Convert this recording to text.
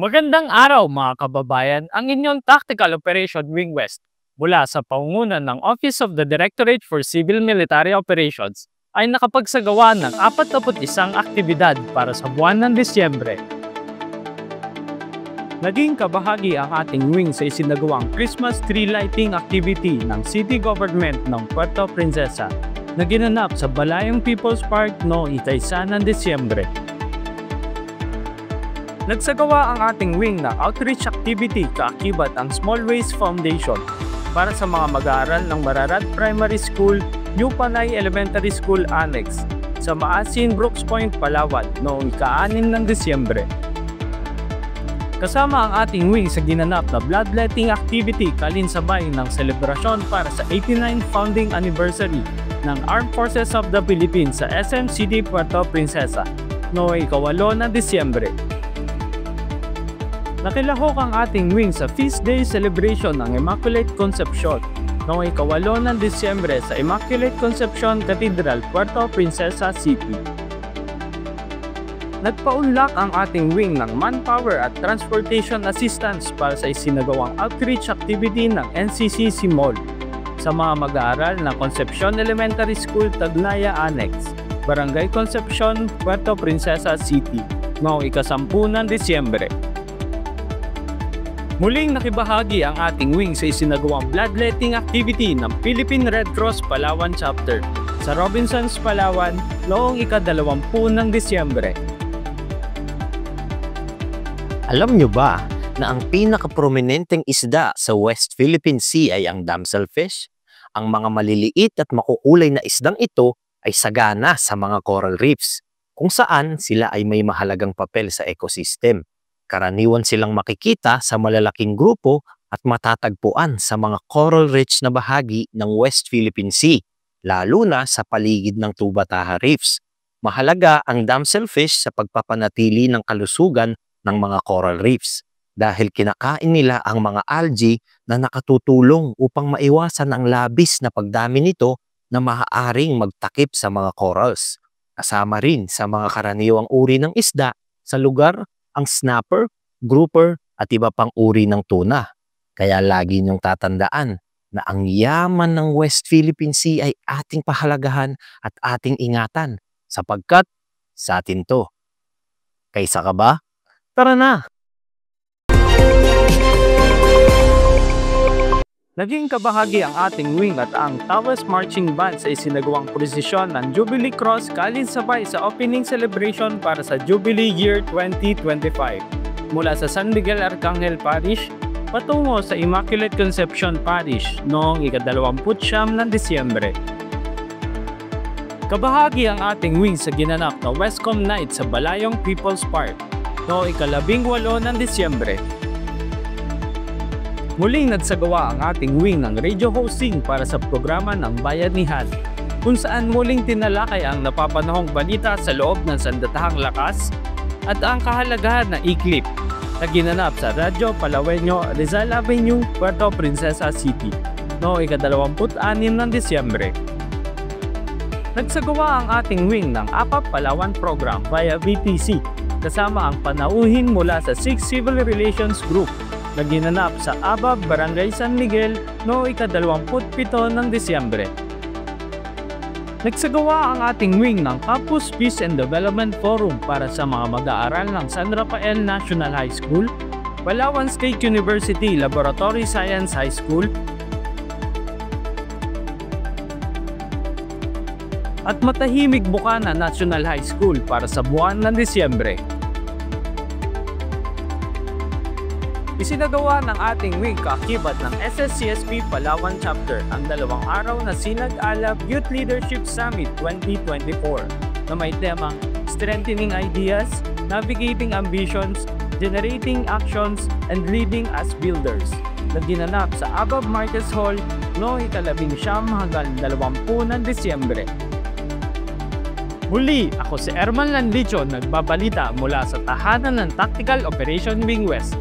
Magandang araw mga kababayan, ang inyong Tactical Operation Wing West mula sa pangunan ng Office of the Directorate for Civil Military Operations ay nakapagsagawa ng 41 aktibidad para sa buwan ng Disyembre. Naging kabahagi ang ating wing sa isinagawang Christmas tree lighting activity ng City Government ng Puerto Princesa na ginanap sa Balayong People's Park noong 1 ng Disyembre. Nagsagawa ang ating wing ng outreach activity kaakibat ang Small Ways Foundation para sa mga mag-aaral ng Mararat Primary School, New Panay Elementary School Annex sa Maasin, Brooks Point, Palawan noong 6 ng Disyembre. Kasama ang ating wing sa ginanap na bloodletting activity kalinsabay ng selebrasyon para sa 89th founding anniversary ng Armed Forces of the Philippines sa SM City, Puerto Princesa noong 8 ng Disyembre. Nakilahok ang ating wing sa Feast Day celebration ng Immaculate Conception noong 8 ng Disyembre sa Immaculate Conception Cathedral, Puerto Princesa City. Nagpaunlak ang ating wing ng manpower at transportation assistance para sa isinagawang outreach activity ng NCC Simol sa mga mag-aaral ng Concepcion Elementary School Taglaya Annex, Barangay Concepcion, Puerto Princesa City noong 10 ng Disyembre. Muling nakibahagi ang ating wing sa isinagawang bloodletting activity ng Philippine Red Cross Palawan Chapter sa Robinsons, Palawan noong 20 ng Disyembre. Alam nyo ba na ang pinaka-prominenteng isda sa West Philippine Sea ay ang damselfish? Ang mga maliliit at makukulay na isdang ito ay sagana sa mga coral reefs, kung saan sila ay may mahalagang papel sa ecosystem. Karaniwan silang makikita sa malalaking grupo at matatagpuan sa mga coral-rich na bahagi ng West Philippine Sea, lalo na sa paligid ng Tubataha Reefs. Mahalaga ang damselfish sa pagpapanatili ng kalusugan ng mga coral reefs dahil kinakain nila ang mga algae na nakatutulong upang maiwasan ang labis na pagdami nito na maaaring magtakip sa mga corals. Kasama rin sa mga karaniwang uri ng isda sa lugar ang snapper, grouper at iba pang uri ng tuna. Kaya lagi niyong tatandaan na ang yaman ng West Philippine Sea ay ating pahalagahan at ating ingatan sapagkat sa atin to. Kaysa ka ba? Tara na! Naging kabahagi ang ating wing at ang Tawas Marching Band sa isinagawang prosesyon ng Jubilee Cross kalinsabay sa opening celebration para sa Jubilee Year 2025 mula sa San Miguel Arcangel Parish patungo sa Immaculate Conception Parish noong 29 ng Disyembre. Kabahagi ang ating wing sa ginanap na Westcom Night sa Balayong People's Park noong 18 ng Disyembre. Muling nagsagawa ang ating wing ng radio hosting para sa programa ng Bayanihan, kung saan muling tinalakay ang napapanahong balita sa loob ng Sandatahang Lakas at ang kahalagahan ng iklip na ginanap sa Radyo Palaweño, Rizal Avenue, Puerto Princesa City noong 26 ng Disyembre. Nagsagawa ang ating wing ng APAP Palawan program via VTC kasama ang panauhin mula sa 6 Civil Relations Group na ginanap sa ABAB, Barangay San Miguel noong 27 ng Disyembre. Nagsagawa ang ating wing ng Campus Peace and Development Forum para sa mga mag-aaral ng San Rafael National High School, Palawan State University Laboratory Science High School, at Matahimig Bukana National High School para sa buwan ng Disyembre. Isinagawa ng ating wing kaakibat ng SSCSP Palawan Chapter ang 2 araw na Sinag-Alab Youth Leadership Summit 2024 na may temang Strengthening Ideas, Navigating Ambitions, Generating Actions, and Leading as Builders na ginanap sa ABAB Marcus Hall noong 19 hanggang 20 ng Disyembre. Muli, ako si Erman Landicho nagbabalita mula sa tahanan ng Tactical Operation Wing West.